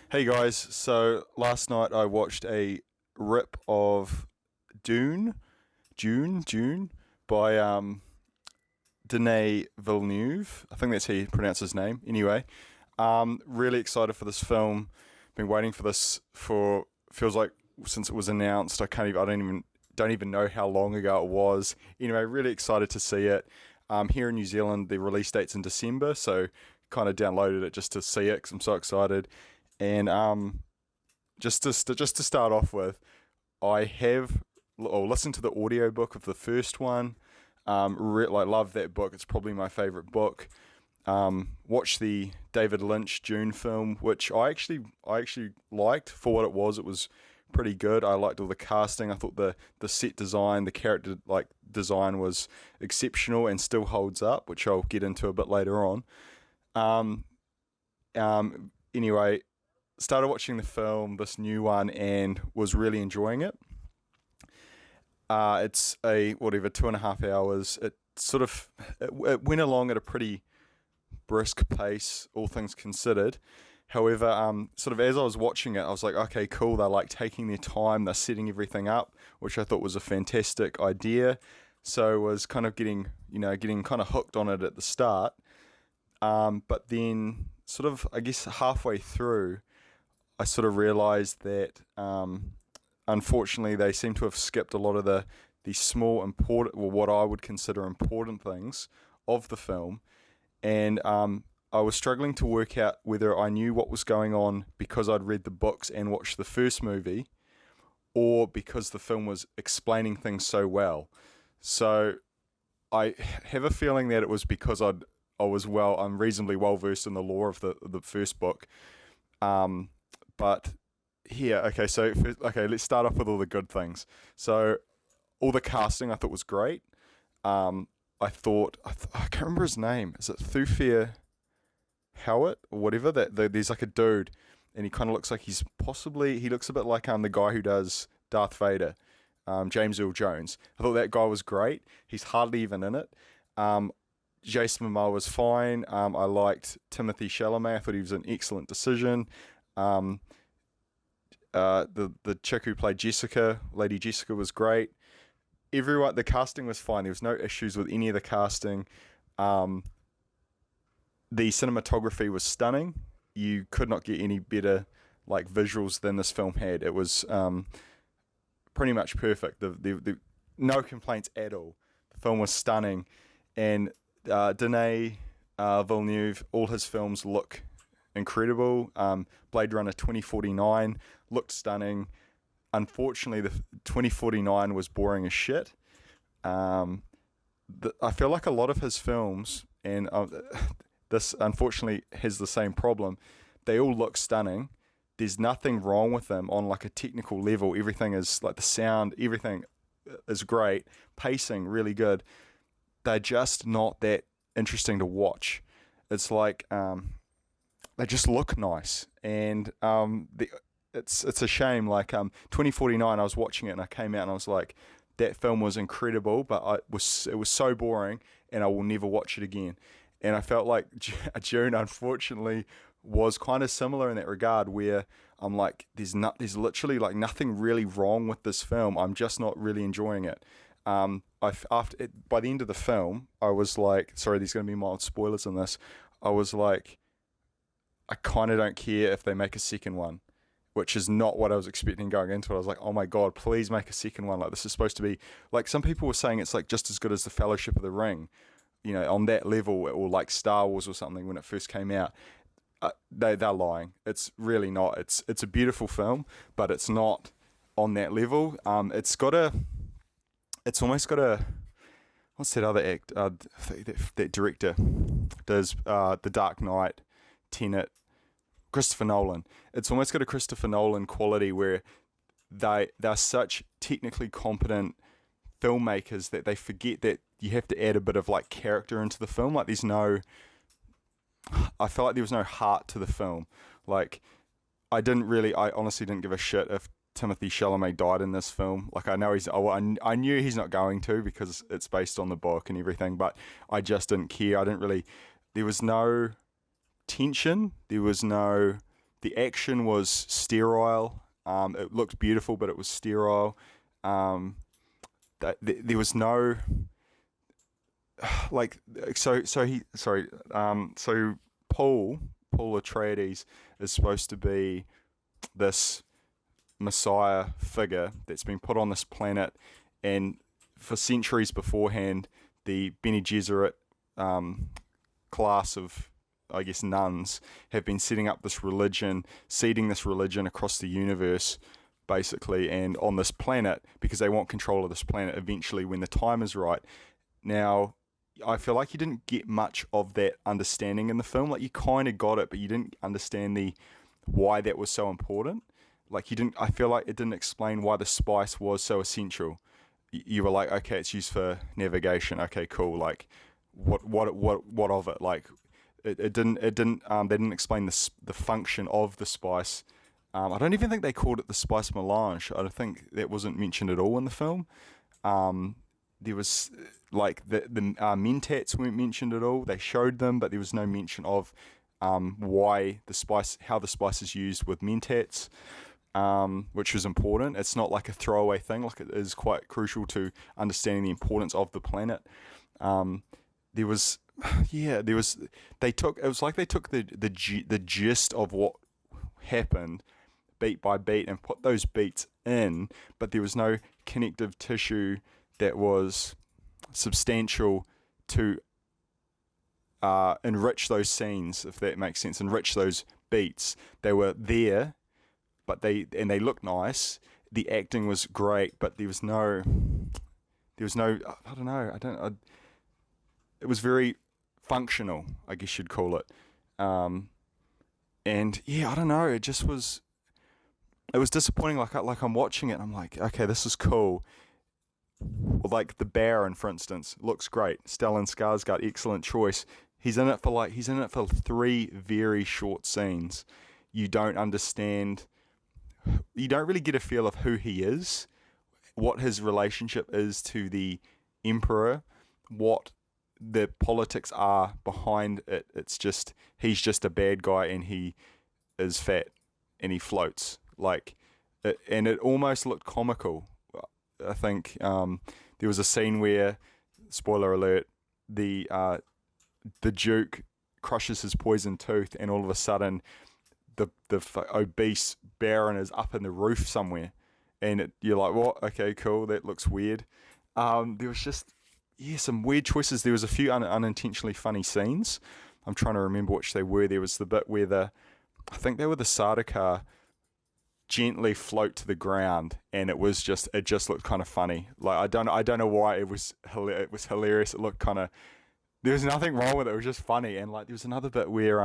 Hey guys, so last night I watched a rip of Dune by Denis Villeneuve. I think that's how you pronounce his name. Anyway, really excited for this film. Been waiting for this for feels like since it was announced. I don't even know how long ago it was. Anyway, really excited to see it. Here in New Zealand, the release date's in December, so kind of downloaded it just to see it because I'm so excited. And just to start off with, I have listened to the audiobook of the first one. Love that book. It's probably my favorite book. Watched the David Lynch Dune film, which I actually liked for what it was. It was pretty good. I liked all the casting. I thought the set design, the character design was exceptional and still holds up, which I'll get into a bit later on. Um, anyway, started watching the film, this new one, and was really enjoying it. It's a whatever 2.5 hours. It went along at a pretty brisk pace, all things considered. However, sort of as I was watching it, I was like, okay, cool. They're like taking their time. They're setting everything up, which I thought was a fantastic idea. So I was kind of getting kind of hooked on it at the start. But then, sort of, I guess halfway through, I sort of realized that unfortunately they seem to have skipped a lot of the small important, well, what I would consider important things of the film, and I was struggling to work out whether I knew what was going on because I'd read the books and watched the first movie, or because the film was explaining things so well. So I have a feeling that it was because I'm reasonably well versed in the lore of the first book. But here, okay, let's start off with all the good things. So all the casting I thought was great. I can't remember his name. Is it Thufir Howard or whatever? There's like a dude, and he kind of looks like he looks a bit like the guy who does Darth Vader, James Earl Jones. I thought that guy was great. He's hardly even in it. Jason Momoa was fine. I liked Timothy Chalamet. I thought he was an excellent decision. Um, the chick who played Jessica, Lady Jessica, was great. The casting was fine. There was no issues with any of the casting. Um, the cinematography was stunning. You could not get any better visuals than this film had. It was pretty much perfect. The no complaints at all. The film was stunning, and Denis Villeneuve, all his films look incredible. Blade Runner 2049 looked stunning. Unfortunately, the 2049 was boring as shit. I feel like a lot of his films, and this unfortunately has the same problem, they all look stunning. There's nothing wrong with them on a technical level. Everything is the sound, everything is great. Pacing, really good. They're just not that interesting to watch. It's they just look nice, and it's a shame. 2049, I was watching it and I came out and I was like, that film was incredible, but it was so boring, and I will never watch it again. And I felt like June, unfortunately, was kind of similar in that regard, where I'm like, there's literally nothing really wrong with this film. I'm just not really enjoying it. By the end of the film, I was like, sorry, there's going to be mild spoilers in this. I was like, I kind of don't care if they make a second one, which is not what I was expecting going into it. I was like, oh my God, please make a second one. This is supposed to be, some people were saying it's just as good as the Fellowship of the Ring, on that level, or Star Wars or something when it first came out. They're lying. It's really not. It's a beautiful film, but it's not on that level. It's almost got a, what's that other act? That director does The Dark Knight, Tenet, Christopher Nolan. It's almost got a Christopher Nolan quality, where they're such technically competent filmmakers that they forget that you have to add a bit of character into the film. I felt like there was no heart to the film. I honestly didn't give a shit if Timothy Chalamet died in this film. I knew he's not going to, because it's based on the book and everything, but I just didn't care. There was no tension. There was no The action was sterile. It looked beautiful, but it was sterile. Um, there was no like so Paul Atreides is supposed to be this messiah figure that's been put on this planet, and for centuries beforehand, the Bene Gesserit class of, I guess, nuns have been setting up this religion, seeding this religion across the universe, basically, and on this planet, because they want control of this planet eventually when the time is right. Now, I feel like you didn't get much of that understanding in the film. Like, you kind of got it, but you didn't understand why that was so important. Like, you didn't. I feel like it didn't explain why the spice was so essential. You were like, okay, it's used for navigation. Okay, cool. Like, what of it? Like, it didn't. They didn't explain the function of the spice. I don't even think they called it the spice melange. I don't think that wasn't mentioned at all in the film. There was like the mentats weren't mentioned at all. They showed them, but there was no mention of why the spice, how the spice is used with mentats, which was important. It's not like a throwaway thing. Like, it is quite crucial to understanding the importance of the planet. There was, yeah, there was. They took. It was like they took the gist of what happened, beat by beat, and put those beats in, but there was no connective tissue that was substantial to enrich those scenes, if that makes sense, enrich those beats. They were there, but they looked nice. The acting was great, but there was no, I don't know, it was very functional, I guess you'd call it. And yeah, I don't know, it was disappointing. Like I'm watching it and I'm like, okay, this is cool. Like the Baron, for instance, looks great. Stellan Skarsgård, excellent choice. He's in it for 3 very short scenes. You don't understand. You don't really get a feel of who he is, what his relationship is to the Emperor, what the politics are behind it. It's just, he's just a bad guy and he is fat and he floats. Like, and it almost looked comical. I think there was a scene where, spoiler alert, the Duke crushes his poison tooth, and all of a sudden, the obese Baron is up in the roof somewhere, and you're like, what? Okay, cool. That looks weird. There was just some weird choices. There was a few unintentionally funny scenes. I'm trying to remember which they were. There was the bit where I think they were the Sardaukar gently float to the ground, and it just looked kind of funny. Like, I don't know why it was hilarious. It looked kind of, there was nothing wrong with it. It was just funny. And like, there was another bit where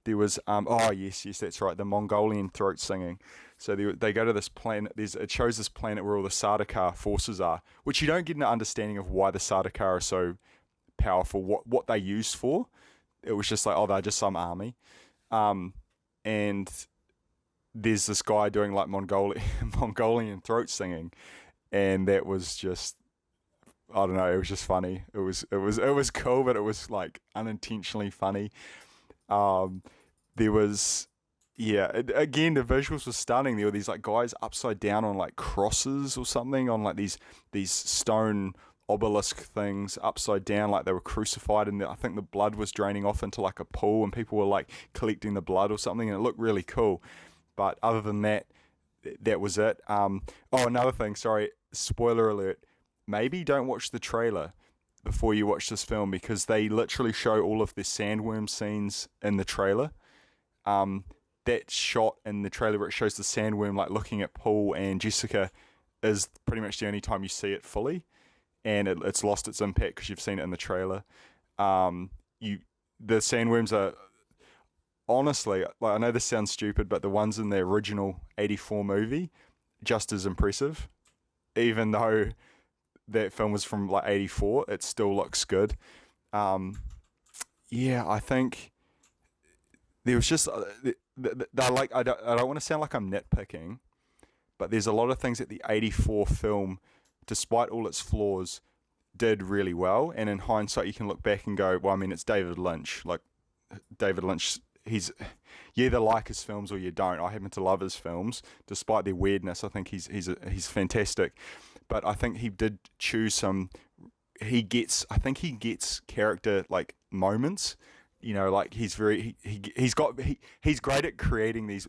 there was oh yes, that's right, the Mongolian throat singing. So they go to this planet. It shows this planet where all the Sardaukar forces are, which you don't get an understanding of why the Sardaukar are so powerful, what they used for. It was just like, oh, they're just some army, and there's this guy doing like Mongolian throat singing, and that was just, I don't know, it was just funny. It was cool, but it was like unintentionally funny. There was, again, the visuals were stunning. There were these like guys upside down on like crosses or something, on like these stone obelisk things upside down, like they were crucified, and I think the blood was draining off into like a pool, and people were like collecting the blood or something, and it looked really cool. But other than that, that was it. Another thing, sorry, spoiler alert. Maybe don't watch the trailer before you watch this film, because they literally show all of the sandworm scenes in the trailer. That shot in the trailer where it shows the sandworm like looking at Paul and Jessica is pretty much the only time you see it fully, and it's lost its impact because you've seen it in the trailer. The sandworms are, honestly, like, I know this sounds stupid, but the ones in the original 84 movie, just as impressive. Even though that film was from like 84, it still looks good. I think there was just, they're like, I don't want to sound like I'm nitpicking, but there's a lot of things that the 84 film, despite all its flaws, did really well. And in hindsight, you can look back and go, well, I mean, it's David Lynch. Like, David Lynch, you either like his films or you don't. I happen to love his films, despite their weirdness. I think he's fantastic, but I think he did choose some. I think he gets character like moments. Like he's great at creating these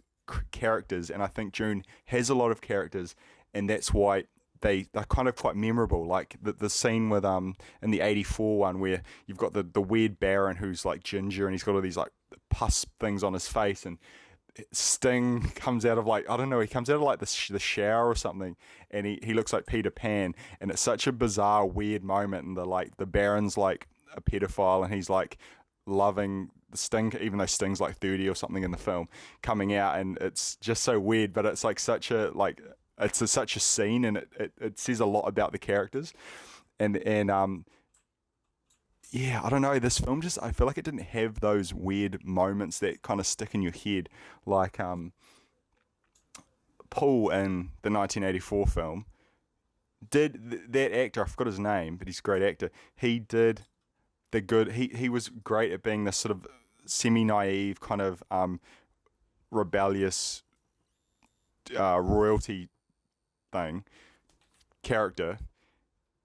characters, and I think Dune has a lot of characters, and that's why they're kind of quite memorable. Like the scene with in the 84 one where you've got the weird Baron who's like ginger and he's got all these like pus things on his face, and Sting comes out of like, I don't know, he comes out of like the shower or something, and he looks like Peter Pan, and it's such a bizarre weird moment, and the Baron's like a pedophile and he's like loving the Sting, even though Sting's like 30 or something in the film, coming out, and it's just so weird, but it's like such a like such a scene, and it says a lot about the characters, and yeah, I don't know, this film just, I feel like it didn't have those weird moments that kind of stick in your head, like Paul in the 1984 film that actor, I forgot his name, but he's a great actor. He did he was great at being this sort of semi-naive kind of rebellious royalty thing character,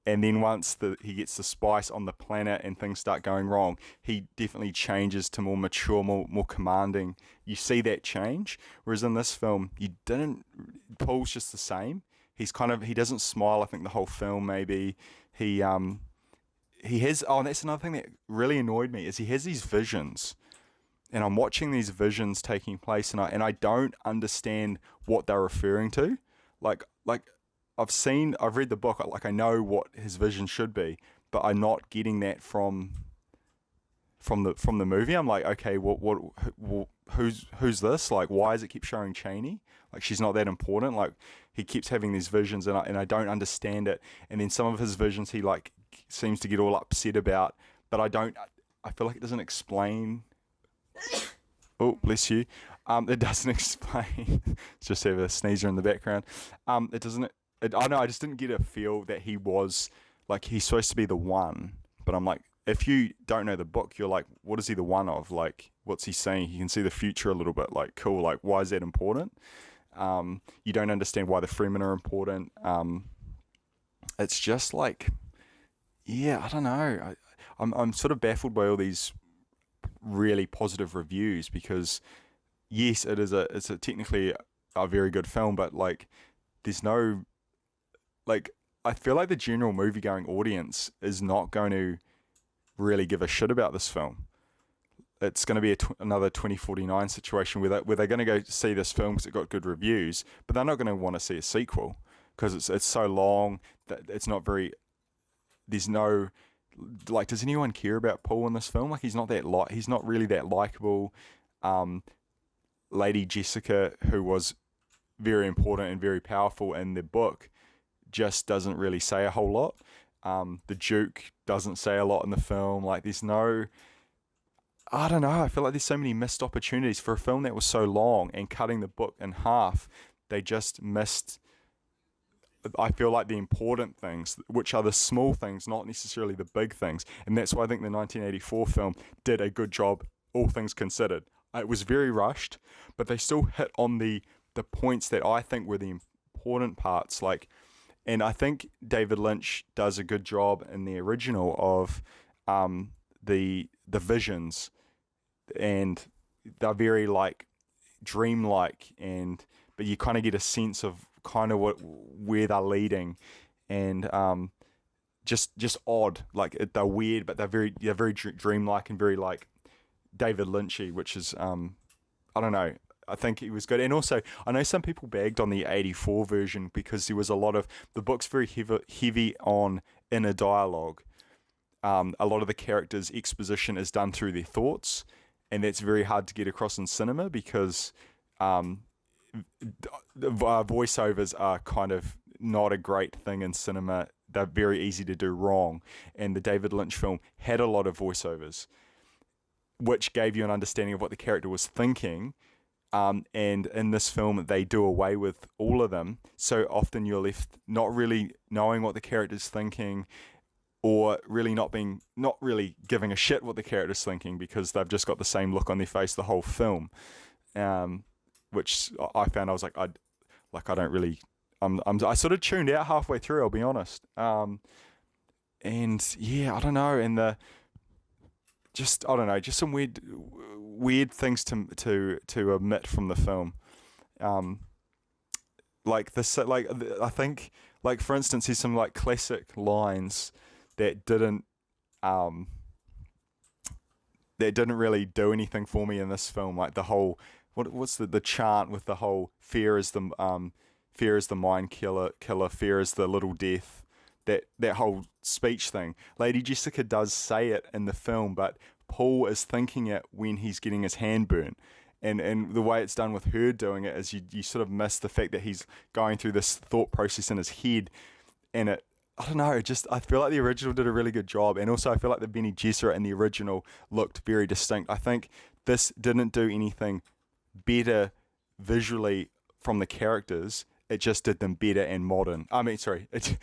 and then once he gets the spice on the planet and things start going wrong, he definitely changes to more mature, more commanding. You see that change, whereas in this film you didn't. Paul's just the same. He doesn't smile, I think, the whole film. Maybe he has, and that's another thing that really annoyed me, is he has these visions, and I'm watching these visions taking place, and I don't understand what they're referring to. Like I've read the book, like I know what his vision should be, but I'm not getting that from the movie. I'm like, okay, who's this? Like, why does it keep showing Cheney? Like, she's not that important. Like, he keeps having these visions, and I don't understand it. And then some of his visions he like seems to get all upset about, but I feel like it doesn't explain. Oh, bless you. It doesn't explain. Just have a sneezer in the background. It doesn't. I know. I just didn't get a feel that he was like, he's supposed to be the one. But I'm like, if you don't know the book, you're like, what is he the one of? Like, what's he saying? He can see the future a little bit. Like, cool. Like, why is that important? You don't understand why the Fremen are important. It's just like, yeah, I don't know. I'm sort of baffled by all these really positive reviews, because yes, it's a technically a very good film, but like, there's no, like, I feel like the general movie going audience is not going to really give a shit about this film. It's going to be another 2049 situation where they're going to go see this film because it got good reviews, but they're not going to want to see a sequel because it's so long that it's not very. There's no, like, does anyone care about Paul in this film? Like, he's not really that likable. Lady Jessica, who was very important and very powerful in the book, just doesn't really say a whole lot. The Duke doesn't say a lot in the film. Like, there's no, I don't know, I feel like there's so many missed opportunities for a film that was so long, and cutting the book in half, they just missed, I feel like, the important things, which are the small things, not necessarily the big things. And that's why I think the 1984 film did a good job, all things considered. It was very rushed, but they still hit on the points that I think were the important parts. Like, and I think David Lynch does a good job in the original of the visions, and they're very like dreamlike, but you kind of get a sense of kind of where they're leading, and just odd. Like, they're weird, but they're very dreamlike and very like David Lynchy, which is I don't know. I think he was good. And also, I know some people bagged on the 84 version because there was a lot of, the book's very heavy on inner dialogue. A lot of the characters' exposition is done through their thoughts, and that's very hard to get across in cinema because voiceovers are kind of not a great thing in cinema. They're very easy to do wrong, and the David Lynch film had a lot of voiceovers, which gave you an understanding of what the character was thinking. And in this film, they do away with all of them. So often you're left not really knowing what the character's thinking, or really not really giving a shit what the character's thinking because they've just got the same look on their face the whole film. Which I found I was like, I don't really, I sort of tuned out halfway through, I'll be honest. And yeah, I don't know, and I don't know, just some weird things to omit from the film. Like this, like I think, like for instance, there's some like classic lines that didn't really do anything for me in this film. Like the whole what's the chant with the whole fear is the mind killer, fear is the little death. That whole speech thing. Lady Jessica does say it in the film, but Paul is thinking it when he's getting his hand burnt. And the way it's done with her doing it is you sort of miss the fact that he's going through this thought process in his head, and I don't know, I feel like the original did a really good job, and also I feel like the Bene Gesserit in the original looked very distinct. I think this didn't do anything better visually from the characters. It just did them better and modern. I mean, sorry, it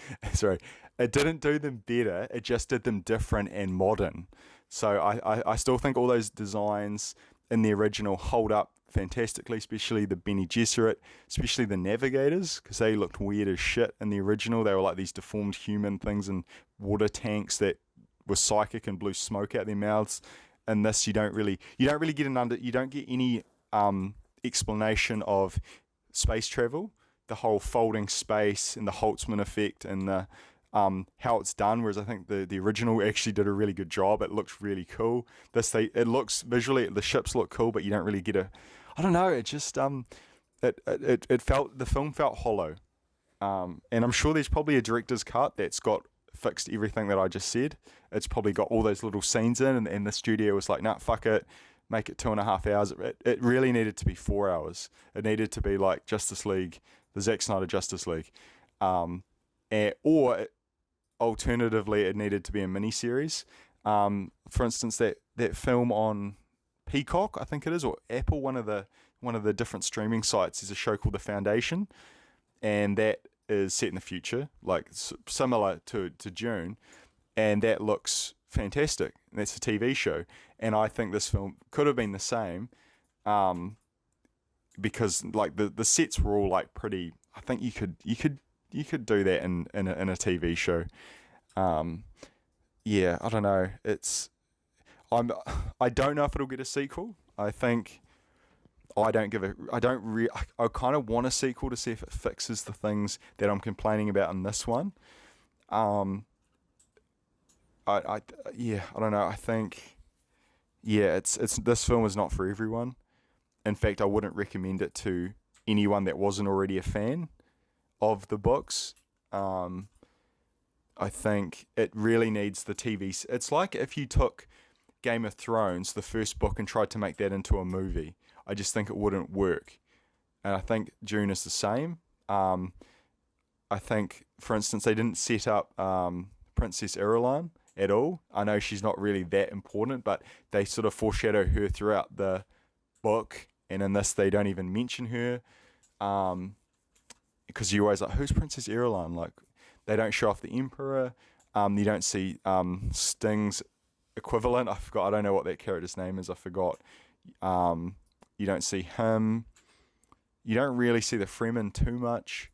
didn't do them better. It just did them different and modern. So I still think all those designs in the original hold up fantastically, especially the Bene Gesserit, especially the navigators, because they looked weird as shit in the original. They were like these deformed human things in water tanks that were psychic and blew smoke out their mouths. In this, you don't get any explanation of space travel, the whole folding space and the Holtzman effect and the how it's done, whereas I think the original actually did a really good job. It looks really cool. It looks visually, the ships look cool, but you don't really get I don't know, it just the film felt hollow. And I'm sure there's probably a director's cut that's got fixed everything that I just said. It's probably got all those little scenes in, and the studio was like, nah, fuck it, make it 2.5 hours. It really needed to be 4 hours. It needed to be like Justice League, the Zack Snyder Justice League. Or alternatively, it needed to be a miniseries. For instance, that film on Peacock, I think it is, or Apple, one of the different streaming sites, is a show called The Foundation, and that is set in the future, like similar to Dune, and that looks fantastic. And that's a TV show, and I think this film could have been the same, because like the sets were all like pretty. I think you could do that in a TV show. Yeah, I don't know. I don't know if it'll get a sequel. I think I kind of want a sequel to see if it fixes the things that I'm complaining about in this one. I don't know. I think, yeah, it's this film is not for everyone. In fact, I wouldn't recommend it to anyone that wasn't already a fan of the books. I think it really needs the TV. It's like if you took Game of Thrones, the first book, and tried to make that into a movie. I just think it wouldn't work. And I think Dune is the same. I think, for instance, they didn't set up Princess Irulan at all. I know she's not really that important, but they sort of foreshadow her throughout the book, and in this they don't even mention her. Because you're always like, who's Princess Irulan? Like, they don't show off the Emperor. You don't see Sting's equivalent. I don't know what that character's name is. I forgot. You don't see him. You don't really see the Fremen too much.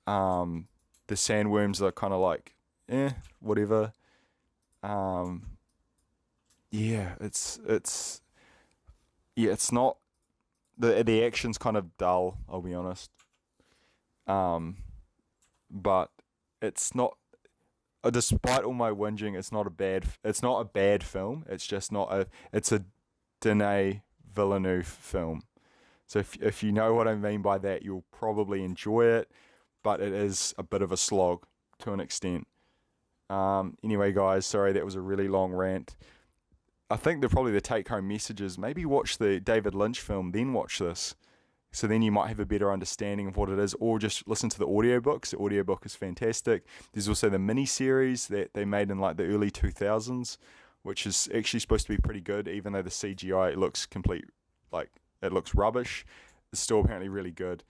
The sandworms are kind of like, whatever. It's not, the action's kind of dull, I'll be honest. But it's not, despite all my whinging, it's not a bad film. It's just it's a Denis Villeneuve film. So if you know what I mean by that, you'll probably enjoy it, but it is a bit of a slog to an extent. Anyway, guys, sorry, that was a really long rant. I think probably the take-home message is maybe watch the David Lynch film, then watch this. So then you might have a better understanding of what it is, or just listen to the audiobooks. The audiobook is fantastic. There's also the mini-series that they made in like the early 2000s, which is actually supposed to be pretty good, even though the CGI looks it looks rubbish. It's still apparently really good.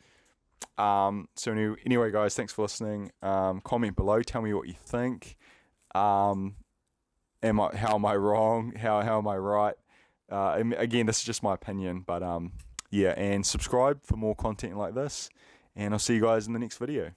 So anyway, guys, thanks for listening. Comment below, tell me what you think. How am I wrong? How am I right? Again, this is just my opinion, but yeah, and subscribe for more content like this, and I'll see you guys in the next video.